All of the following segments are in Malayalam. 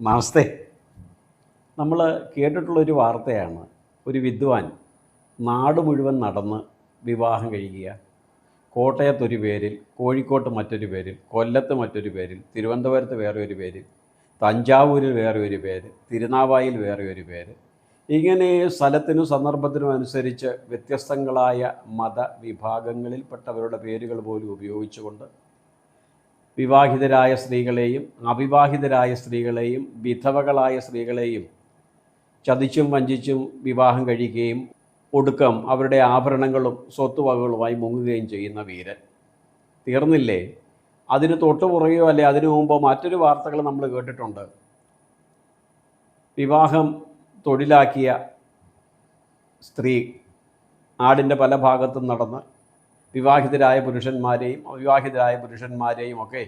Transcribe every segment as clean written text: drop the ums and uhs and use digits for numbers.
നമസ്തേ. നമ്മൾ കേട്ടിട്ടുള്ളൊരു വാർത്തയാണ്. ഒരു വിദ്വാൻ നാട് മുഴുവൻ നടന്ന് വിവാഹം കഴിക്കുക. കോട്ടയത്തൊരു പേരിൽ, കോഴിക്കോട്ട് മറ്റൊരു പേരിൽ, കൊല്ലത്ത് മറ്റൊരു പേരിൽ, തിരുവനന്തപുരത്ത് വേറെ ഒരു പേരിൽ, തഞ്ചാവൂരിൽ വേറെ ഒരു പേര്, തിരുനാവായിൽ വേറെ ഒരു പേര്. ഇങ്ങനെ സ്ഥലത്തിനും സന്ദർഭത്തിനും അനുസരിച്ച് വ്യത്യസ്തങ്ങളായ മതവിഭാഗങ്ങളിൽപ്പെട്ടവരുടെ പേരുകൾ പോലും ഉപയോഗിച്ചുകൊണ്ട് വിവാഹിതരായ സ്ത്രീകളെയും അവിവാഹിതരായ സ്ത്രീകളെയും വിധവകളായ സ്ത്രീകളെയും ചതിച്ചും വഞ്ചിച്ചും വിവാഹം കഴിക്കുകയും ഒടുക്കം അവരുടെ ആഭരണങ്ങളും സ്വത്തുവകകളുമായി മുങ്ങുകയും ചെയ്യുന്ന വീരൻ. തീർന്നില്ലേ? അതിന് തൊട്ടുപുറകെയോ അല്ലെ അതിനു മുമ്പോ മറ്റൊരു വാർത്തകൾ നമ്മൾ കേട്ടിട്ടുണ്ട്. വിവാഹം തൊഴിലാക്കിയ സ്ത്രീ നാടിൻ്റെ പല ഭാഗത്തും നടന്ന് വിവാഹിതരായ പുരുഷന്മാരെയും അവിവാഹിതരായ പുരുഷന്മാരെയും ഒക്കെ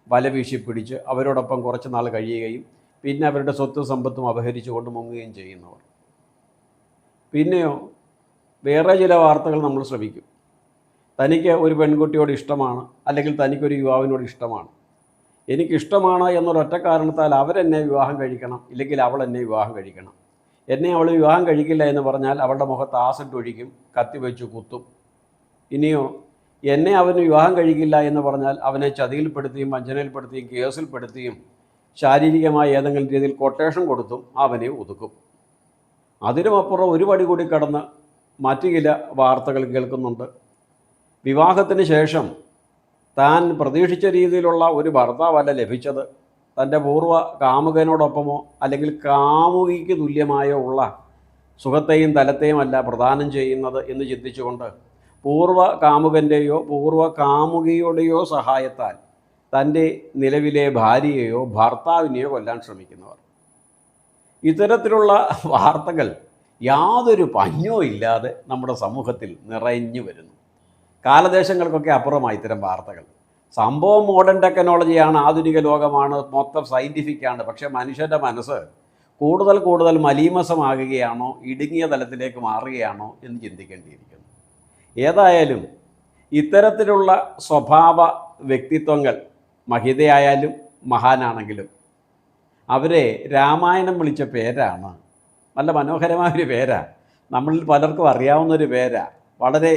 വലവീശി പിടിച്ച് അവരോടൊപ്പം കുറച്ച് നാൾ കഴിയുകയും പിന്നെ അവരുടെ സ്വത്തും സമ്പത്തും അപഹരിച്ചുകൊണ്ട് മുങ്ങുകയും ചെയ്യുന്നവർ. പിന്നെയോ വേറെ ചില വാർത്തകൾ നമ്മൾ ശ്രമിക്കും. തനിക്ക് ഒരു പെൺകുട്ടിയോട് ഇഷ്ടമാണ്, അല്ലെങ്കിൽ തനിക്കൊരു യുവാവിനോട് ഇഷ്ടമാണ്, എനിക്കിഷ്ടമാണ് എന്നൊരൊറ്റ കാരണത്താൽ അവരെന്നെ വിവാഹം കഴിക്കണം, ഇല്ലെങ്കിൽ അവൾ എന്നെ വിവാഹം കഴിക്കണം. എന്നെ അവൾ വിവാഹം കഴിക്കില്ല എന്ന് പറഞ്ഞാൽ അവളുടെ മുഖത്ത് ആസിഡ് ഒഴിക്കും, കത്തി വെച്ച് കുത്തും. ഇനിയോ എന്നെ അവന് വിവാഹം കഴിക്കില്ല എന്ന് പറഞ്ഞാൽ അവനെ ചതിയിൽപ്പെടുത്തിയും വഞ്ചനയിൽപ്പെടുത്തിയും കേസിൽപ്പെടുത്തിയും ശാരീരികമായ ഏതെങ്കിലും രീതിയിൽ കൊട്ടേഷൻ കൊടുത്തും അവനെ ഒതുക്കും. അതിനുമപ്പുറം ഒരു പടി കൂടി കടന്ന് മറ്റു ചില വാർത്തകൾ കേൾക്കുന്നുണ്ട്. വിവാഹത്തിന് ശേഷം താൻ പ്രതീക്ഷിച്ച രീതിയിലുള്ള ഒരു ഭർത്താവല്ല ലഭിച്ചത്, തൻ്റെ പൂർവ്വ കാമുകനോടൊപ്പമോ അല്ലെങ്കിൽ കാമുകിക്ക് തുല്യമായോ ഉള്ള സുഖത്തെയും തലത്തെയും അല്ല പ്രദാനം ചെയ്യുന്നത് എന്ന് ചിന്തിച്ചുകൊണ്ട് പൂർവ്വ കാമുകൻ്റെയോ പൂർവ്വ കാമുകിയുടെയോ സഹായത്താൽ തൻ്റെ നിലവിലെ ഭാര്യയെയോ ഭർത്താവിനെയോ കൊല്ലാൻ ശ്രമിക്കുന്നവർ. ഇത്തരത്തിലുള്ള വാർത്തകൾ യാതൊരു പഞ്ഞോ ഇല്ലാതെ നമ്മുടെ സമൂഹത്തിൽ നിറഞ്ഞു വരുന്നു. കാലദേശങ്ങൾക്കൊക്കെ അപ്പുറമായി ഇത്തരം വാർത്തകൾ. സംഭവം മോഡേൺ ടെക്നോളജിയാണ്, ആധുനിക ലോകമാണ്, മൊത്തം സയൻറ്റിഫിക്കാണ്. പക്ഷേ മനുഷ്യൻ്റെ മനസ്സ് കൂടുതൽ കൂടുതൽ മലീമസമാകുകയാണോ, ഇടുങ്ങിയ തലത്തിലേക്ക് മാറുകയാണോ എന്ന് ചിന്തിക്കേണ്ടിയിരിക്കുന്നു. ഏതായാലും ഇത്തരത്തിലുള്ള സ്വഭാവ വ്യക്തിത്വങ്ങൾ മഹിതയായാലും മഹാനാണെങ്കിലും അവരെ രാമായണം വിളിച്ച പേരാണ്. നല്ല മനോഹരമായൊരു പേരാണ്, നമ്മളിൽ പലർക്കും അറിയാവുന്നൊരു പേരാണ്, വളരെ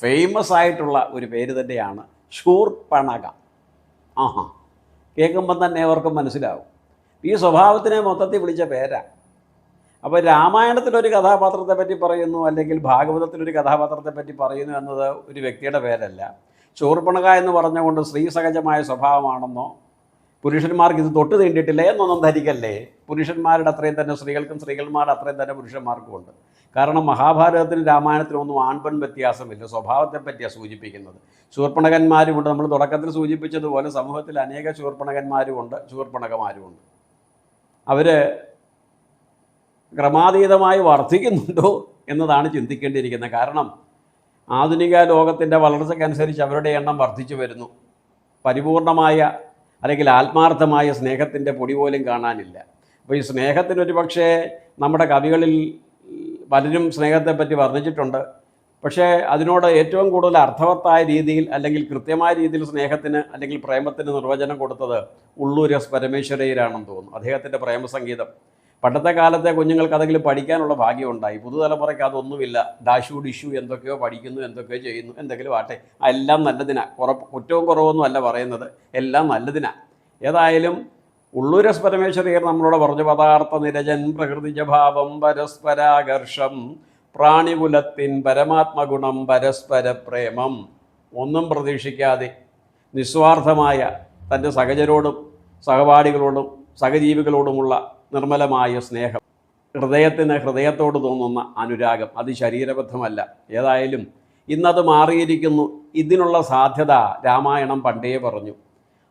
ഫേമസ് ആയിട്ടുള്ള ഒരു പേര് തന്നെയാണ് ശൂർപ്പണഖ. കേൾക്കുമ്പം തന്നെ അവർക്കും മനസ്സിലാവും. ഈ സ്വഭാവത്തിനെ മൊത്തത്തിൽ വിളിച്ച പേരാണ്. അപ്പോൾ രാമായണത്തിലൊരു കഥാപാത്രത്തെ പറ്റി പറയുന്നു, അല്ലെങ്കിൽ ഭാഗവതത്തിലൊരു കഥാപാത്രത്തെ പറ്റി പറയുന്നു എന്നത് ഒരു വ്യക്തിയുടെ പേരല്ല. ശൂർപ്പണഖ എന്ന് പറഞ്ഞുകൊണ്ട് സ്ത്രീ സഹജമായ സ്വഭാവമാണെന്നോ പുരുഷന്മാർക്ക് ഇത് തൊട്ട് തീണ്ടിട്ടില്ല എന്നൊന്നും ധരിക്കല്ലേ. പുരുഷന്മാരുടെ അത്രയും തന്നെ സ്ത്രീകൾക്കും സ്ത്രീകന്മാരുടെ അത്രയും തന്നെ പുരുഷന്മാർക്കും ഉണ്ട്. കാരണം മഹാഭാരതത്തിനും രാമായണത്തിനും ഒന്നും ആൺപെൺ വ്യത്യാസമില്ല, സ്വഭാവത്തെ പറ്റിയാണ് സൂചിപ്പിക്കുന്നത്. ശൂർപ്പണകന്മാരുമുണ്ട്. നമ്മൾ തുടക്കത്തിൽ സൂചിപ്പിച്ചതുപോലെ സമൂഹത്തിൽ അനേക ശൂർപ്പണകന്മാരുമുണ്ട്, ശൂർപ്പണകമാരുമുണ്ട്. അവർ ക്രമാതീതമായി വർദ്ധിക്കുന്നുണ്ടോ എന്നതാണ് ചിന്തിക്കേണ്ടിയിരിക്കുന്നത്. കാരണം ആധുനിക ലോകത്തിൻ്റെ വളർച്ചയ്ക്കനുസരിച്ച് അവരുടെ എണ്ണം വർദ്ധിച്ചു വരുന്നു. പരിപൂർണമായ അല്ലെങ്കിൽ ആത്മാർത്ഥമായ സ്നേഹത്തിൻ്റെ പൊടി പോലും കാണാനില്ല. അപ്പോൾ ഈ സ്നേഹത്തിനൊരു പക്ഷേ നമ്മുടെ കവികളിൽ പലരും സ്നേഹത്തെപ്പറ്റി വർണ്ണിച്ചിട്ടുണ്ട്. പക്ഷേ അതിനോട് ഏറ്റവും കൂടുതൽ അർത്ഥവത്തായ രീതിയിൽ അല്ലെങ്കിൽ കൃത്യമായ രീതിയിൽ സ്നേഹത്തിന് അല്ലെങ്കിൽ പ്രേമത്തിന് നിർവചനം കൊടുത്തത് ഉള്ളൂർ എസ് പരമേശ്വരയ്യരാണെന്ന് തോന്നുന്നു. അദ്ദേഹത്തിൻ്റെ പ്രേമസംഗീതം പണ്ടത്തെ കാലത്തെ കുഞ്ഞുങ്ങൾക്ക് അതെങ്കിലും പഠിക്കാനുള്ള ഭാഗ്യമുണ്ടായി. പുതുതലമുറയ്ക്ക് അതൊന്നുമില്ല. ഡാഷു ഡിഷു എന്തൊക്കെയോ പഠിക്കുന്നു, എന്തൊക്കെയോ ചെയ്യുന്നു, എന്തെങ്കിലും ആട്ടെ, എല്ലാം നല്ലതിനാ. കുറ്റവും കുറവൊന്നും അല്ല പറയുന്നത്, എല്ലാം നല്ലതിനാ. ഏതായാലും ഉള്ളൂർ എസ് പരമേശ്വരയ്യർ നമ്മളോട് പറഞ്ഞു, പദാർത്ഥ നിരജൻ പ്രകൃതിജഭാവം പരസ്പരാകർഷം പ്രാണികുലത്തിൻ പരമാത്മഗുണം പരസ്പര പ്രേമം. ഒന്നും പ്രതീക്ഷിക്കാതെ നിസ്വാർത്ഥമായ തൻ്റെ സഹചരോടും സഹപാഠികളോടും സഹജീവികളോടുമുള്ള നിർമ്മലമായ സ്നേഹം, ഹൃദയത്തിന് ഹൃദയത്തോട് തോന്നുന്ന അനുരാഗം, അത് ശരീരബദ്ധമല്ല. ഏതായാലും ഇന്നത് മാറിയിരിക്കുന്നു. ഇതിനുള്ള സാധ്യത രാമായണം പണ്ടേ പറഞ്ഞു.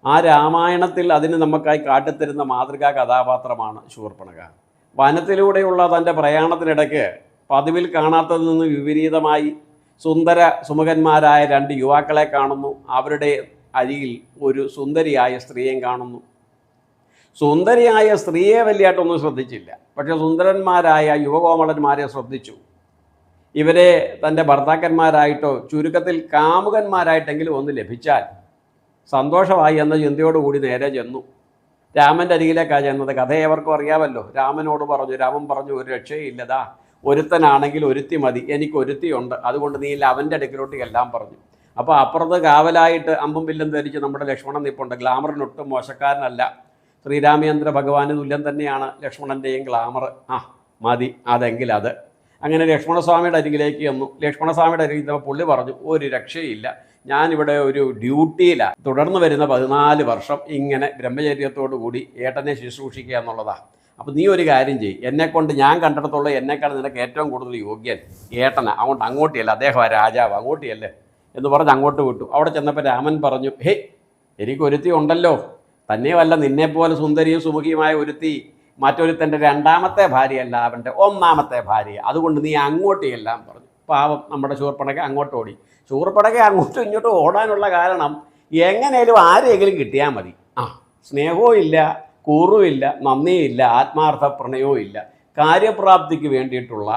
ആ രാമായണത്തിൽ അതിന് നമുക്കായി കാട്ടിത്തരുന്ന മാതൃകാ കഥാപാത്രമാണ് ശൂർപ്പണഖ. വനത്തിലൂടെയുള്ള തൻ്റെ പ്രയാണത്തിനിടയ്ക്ക് പതിവിൽ കാണാത്തതിൽ നിന്ന് വിപരീതമായി സുന്ദര സുമുഖന്മാരായ രണ്ട് യുവാക്കളെ കാണുന്നു. അവരുടെ അരികിൽ ഒരു സുന്ദരിയായ സ്ത്രീയെ കാണുന്നു. സുന്ദരിയായ സ്ത്രീയെ വലിയായിട്ടൊന്നും ശ്രദ്ധിച്ചില്ല, പക്ഷെ സുന്ദരന്മാരായ യുവകോമളന്മാരെ ശ്രദ്ധിച്ചു. ഇവരെ തൻ്റെ ഭർത്താക്കന്മാരായിട്ടോ ചുരുക്കത്തിൽ കാമുകന്മാരായിട്ടെങ്കിലും ഒന്ന് ലഭിച്ചാൽ സന്തോഷമായി എന്ന ചിന്തയോടുകൂടി നേരെ ചെന്നു. രാമൻ്റെ അരികിലേക്കാണ് ചെന്നത്. കഥ ഏവർക്കും അറിയാമല്ലോ. രാമനോട് പറഞ്ഞു, രാമൻ പറഞ്ഞു, ഒരു രക്ഷയില്ലതാ, ഒരുത്തനാണെങ്കിൽ ഒരുത്തി മതി, എനിക്ക് ഒരുത്തിയുണ്ട്, അതുകൊണ്ട് നീ അവൻ്റെ അടുക്കിലോട്ട് എല്ലാം പറഞ്ഞു. അപ്പോൾ അപ്പുറത്ത് കാവലായിട്ട് അമ്പും വില്ലും ധരിച്ച് നമ്മുടെ ലക്ഷ്മണൻ നിൽപ്പുണ്ട്. ഗ്ലാമറിനൊട്ടും മോശക്കാരനല്ല. ശ്രീരാമചന്ദ്ര ഭഗവാന് തുല്യം തന്നെയാണ് ലക്ഷ്മണൻ്റെയും ഗ്ലാമർ. മതി, അതെങ്കിൽ അത്. അങ്ങനെ ലക്ഷ്മണസ്വാമിയുടെ അരികിലേക്ക് വന്നു. ലക്ഷ്മണസ്വാമിയുടെ അരികിൽ നിന്ന് പുള്ളി പറഞ്ഞു, ഒരു രക്ഷയില്ല, ഞാനിവിടെ ഒരു ഡ്യൂട്ടിയിലാണ്. തുടർന്ന് വരുന്ന 14 വർഷം ഇങ്ങനെ ബ്രഹ്മചര്യത്തോടു കൂടി ഏട്ടനെ ശുശ്രൂഷിക്കുക എന്നുള്ളതാണ്. അപ്പോൾ നീ ഒരു കാര്യം ചെയ്യും, എന്നെക്കൊണ്ട് ഞാൻ കണ്ടിടത്തോളം എന്നെക്കാൾ നിനക്ക് ഏറ്റവും കൂടുതൽ യോഗ്യൻ ഏട്ടനാണ്, അതുകൊണ്ട് അങ്ങോട്ടിയല്ല, അദ്ദേഹം രാജാവ്, അങ്ങോട്ടിയല്ലേ എന്ന് പറഞ്ഞ് അങ്ങോട്ട് വിട്ടു. അവിടെ ചെന്നപ്പോൾ രാമൻ പറഞ്ഞു, ഹേ, എനിക്ക് ഒരുത്തി ഉണ്ടല്ലോ, തന്നെയുമല്ല നിന്നെപ്പോലെ സുന്ദരിയും സുമുഖിയുമായ ഒരുത്തി മറ്റൊരുത്തൻ്റെ 2ാമത്തെ ഭാര്യയല്ല, അവൻ്റെ 1ാമത്തെ ഭാര്യ, അതുകൊണ്ട് നീ അങ്ങോട്ട് എല്ലാം പറഞ്ഞു. പാവം നമ്മുടെ ശൂർപ്പണഖ അങ്ങോട്ട് ഓടി. ശൂർപ്പണഖ അങ്ങോട്ടും ഇങ്ങോട്ടും ഓടാനുള്ള കാരണം എങ്ങനെയും ആരെങ്കിലും കിട്ടിയാൽ മതി. സ്നേഹവും ഇല്ല, കൂറുമില്ല, നന്ദിയില്ല, ആത്മാർത്ഥ പ്രണയവും ഇല്ല. കാര്യപ്രാപ്തിക്ക് വേണ്ടിയിട്ടുള്ള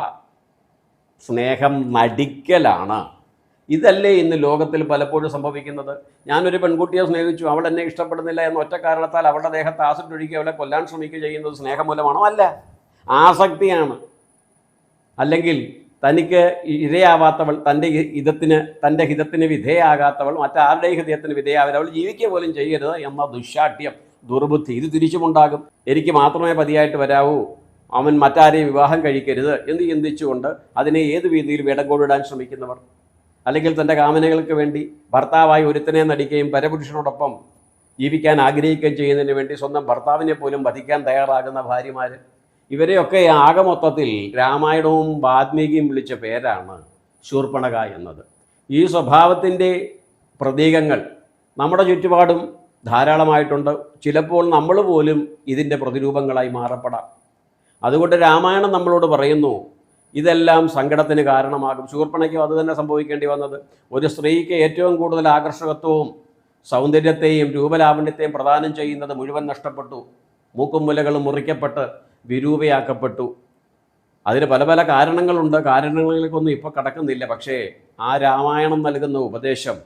സ്നേഹം നടിക്കലാണ്. ഇതല്ലേ ഇന്ന് ലോകത്തിൽ പലപ്പോഴും സംഭവിക്കുന്നത്. ഞാനൊരു പെൺകുട്ടിയെ സ്നേഹിച്ചു, അവൾ എന്നെ ഇഷ്ടപ്പെടുന്നില്ല എന്ന ഒറ്റ കാരണത്താൽ അവളുടെ ദേഹത്ത് ആസിഡ് ഒഴുകി അവളെ കൊല്ലാൻ ശ്രമിക്കുക ചെയ്യുന്നത് സ്നേഹം മൂലമാണോ? അല്ല, ആസക്തിയാണ്. അല്ലെങ്കിൽ തനിക്ക് ഇരയാവാത്തവൾ, തൻ്റെ ഹിതത്തിന് വിധേയാകാത്തവൾ, മറ്റാരുടെയും ഹിതത്തിന് വിധേയാവൽ അവൾ ജീവിക്കുക പോലും ചെയ്യരുത് എന്ന ദുശാഠ്യം, ദുർബുദ്ധി ഇത് തിരിച്ചുമുണ്ടാകും. എനിക്ക് മാത്രമേ പതിയായിട്ട് വരാവൂ, അവൻ മറ്റാരെയും വിവാഹം കഴിക്കരുത് എന്ന് ചിന്തിച്ചുകൊണ്ട് അതിനെ ഏത് രീതിയിൽ വേടങ്കോടിടാൻ ശ്രമിക്കുന്നവർ, അല്ലെങ്കിൽ തൻ്റെ കാമനകൾക്ക് വേണ്ടി ഭർത്താവായി ഒരുത്തനെ നടിക്കുകയും പരപുരുഷനോടൊപ്പം ജീവിക്കാൻ ആഗ്രഹിക്കുകയും ചെയ്യുന്നതിന് വേണ്ടി സ്വന്തം ഭർത്താവിനെ പോലും വധിക്കാൻ തയ്യാറാകുന്ന ഭാര്യമാർ, ഇവരെയൊക്കെ ആകെ മൊത്തത്തിൽ രാമായണവും വാൽമീകിയും വിളിച്ച പേരാണ് ശൂർപ്പണഖ എന്നത്. ഈ സ്വഭാവത്തിൻ്റെ പ്രതീകങ്ങൾ നമ്മുടെ ചുറ്റുപാടും ധാരാളമായിട്ടുണ്ട്. ചിലപ്പോൾ നമ്മൾ പോലും ഇതിൻ്റെ പ്രതിരൂപങ്ങളായി മാറപ്പെടാം. അതുകൊണ്ട് രാമായണം നമ്മളോട് പറയുന്നു, ഇതെല്ലാം സങ്കടത്തിന് കാരണമാകും. ശൂർപ്പണഖയ്ക്കും അതുതന്നെ സംഭവിക്കേണ്ടി വന്നത്. ഒരു സ്ത്രീക്ക് ഏറ്റവും കൂടുതൽ ആകർഷകത്വവും സൗന്ദര്യത്തെയും രൂപലാവണ്യത്തെയും പ്രദാനം ചെയ്യുന്നത് മുഴുവൻ നഷ്ടപ്പെട്ടു. മൂക്കും മുലകളും മുറിക്കപ്പെട്ട് വിരൂപയാക്കപ്പെട്ടു. അതിന് പല പല കാരണങ്ങളുണ്ട്. കാരണങ്ങളിലേക്കൊന്നും ഇപ്പോൾ കടക്കുന്നില്ല. പക്ഷേ ആ രാമായണം നൽകുന്ന ഉപദേശം,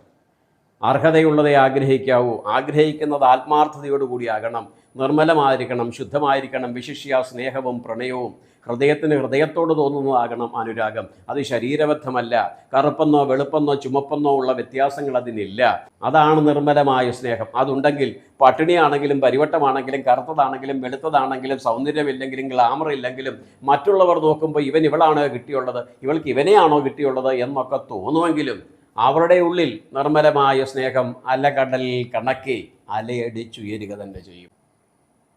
അർഹതയുള്ളതേ ആഗ്രഹിക്കാവൂ, ആഗ്രഹിക്കുന്നത് ആത്മാർത്ഥതയോടുകൂടിയാകണം, നിർമ്മലമായിരിക്കണം, ശുദ്ധമായിരിക്കണം, വിശിഷ്യ സ്നേഹവും പ്രണയവും ഹൃദയത്തോട് തോന്നുന്നതാകണം അനുരാഗം. അത് ശരീരബദ്ധമല്ല. കറുപ്പെന്നോ വെളുപ്പെന്നോ ചുമപ്പെന്നോ ഉള്ള വ്യത്യാസങ്ങൾ അതിനില്ല. അതാണ് നിർമ്മലമായ സ്നേഹം. അതുണ്ടെങ്കിൽ പട്ടിണിയാണെങ്കിലും പരിവട്ടമാണെങ്കിലും കറുത്തതാണെങ്കിലും വെളുത്തതാണെങ്കിലും സൗന്ദര്യമില്ലെങ്കിലും ഗ്ലാമർ ഇല്ലെങ്കിലും മറ്റുള്ളവർ നോക്കുമ്പോൾ ഇവളാണോ കിട്ടിയുള്ളത്, ഇവൾക്ക് ഇവനെയാണോ കിട്ടിയുള്ളത് എന്നൊക്കെ തോന്നുമെങ്കിലും അവരുടെ ഉള്ളിൽ നിർമ്മലമായ സ്നേഹം അലകടലിൽ കണക്കി അലയടിച്ചുയരുക തന്നെ ചെയ്യും.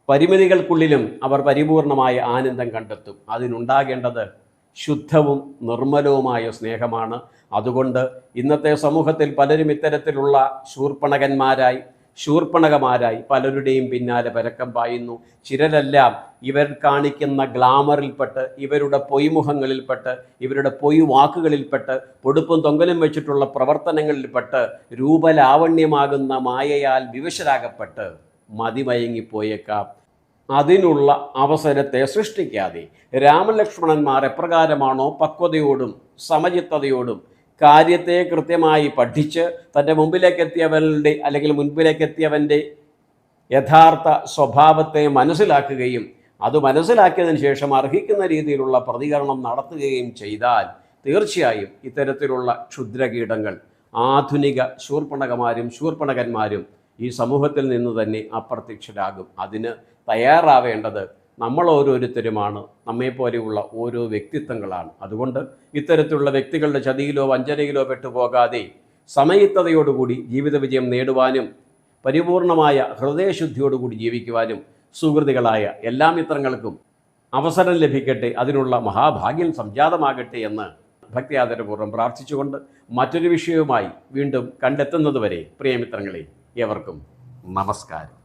പരിമിതികൾക്കുള്ളിലും അവർ പരിപൂർണമായ ആനന്ദം കണ്ടെത്തും. അതിനുണ്ടാകേണ്ടത് ശുദ്ധവും നിർമ്മലവുമായ സ്നേഹമാണ്. അതുകൊണ്ട് ഇന്നത്തെ സമൂഹത്തിൽ പലരും ഇത്തരത്തിലുള്ള ശൂർപ്പണകമാരായി പലരുടെയും പിന്നാലെ പരക്കം പായുന്നു. ചിലരെല്ലാം ഇവർ കാണിക്കുന്ന ഗ്ലാമറിൽപ്പെട്ട്, ഇവരുടെ പൊയ്മുഖങ്ങളിൽപ്പെട്ട്, ഇവരുടെ പൊയ് വാക്കുകളിൽപ്പെട്ട്, പൊടുപ്പും തൊങ്കലും വെച്ചിട്ടുള്ള പ്രവർത്തനങ്ങളിൽപ്പെട്ട് രൂപലാവണ്യമാകുന്ന മായയാൽ വിവശരാകപ്പെട്ട് മതിമയങ്ങിപ്പോയേക്കാം. അതിനുള്ള അവസരത്തെ സൃഷ്ടിക്കാതെ രാമലക്ഷ്മണന്മാർ എപ്രകാരമാണോ പക്വതയോടും സമചിത്തതയോടും കാര്യത്തെ കൃത്യമായി പഠിച്ച് തൻ്റെ മുൻപിലേക്കെത്തിയവൻ്റെ യഥാർത്ഥ സ്വഭാവത്തെ മനസ്സിലാക്കുകയും അത് മനസ്സിലാക്കിയതിന് ശേഷം അർഹിക്കുന്ന രീതിയിലുള്ള പ്രതികരണം നടത്തുകയും ചെയ്താൽ തീർച്ചയായും ഇത്തരത്തിലുള്ള ക്ഷുദ്രകീടങ്ങൾ, ആധുനിക ശൂർപ്പണകന്മാരും ഈ സമൂഹത്തിൽ നിന്ന് തന്നെ അപ്രത്യക്ഷരാകും. അതിന് തയ്യാറാവേണ്ടത് നമ്മൾ ഓരോരുത്തരുമാണ്, നമ്മെപ്പോലെയുള്ള ഓരോ വ്യക്തിത്വങ്ങളാണ്. അതുകൊണ്ട് ഇത്തരത്തിലുള്ള വ്യക്തികളുടെ ചതിയിലോ വഞ്ചനയിലോ പെട്ടുപോകാതെ സമചിത്തതയോടുകൂടി ജീവിത വിജയം നേടുവാനും പരിപൂർണമായ ഹൃദയശുദ്ധിയോടുകൂടി ജീവിക്കുവാനും സുഹൃത്തുക്കളായ എല്ലാ മിത്രങ്ങൾക്കും അവസരം ലഭിക്കട്ടെ, അതിനുള്ള മഹാഭാഗ്യം സംജാതമാകട്ടെ എന്ന് ഭക്തിയാദരപൂർവ്വം പ്രാർത്ഥിച്ചുകൊണ്ട് മറ്റൊരു വിഷയവുമായി വീണ്ടും കണ്ടെത്തുന്നതുവരെ പ്രിയമിത്രങ്ങളെ ഏവർക്കും നമസ്കാരം.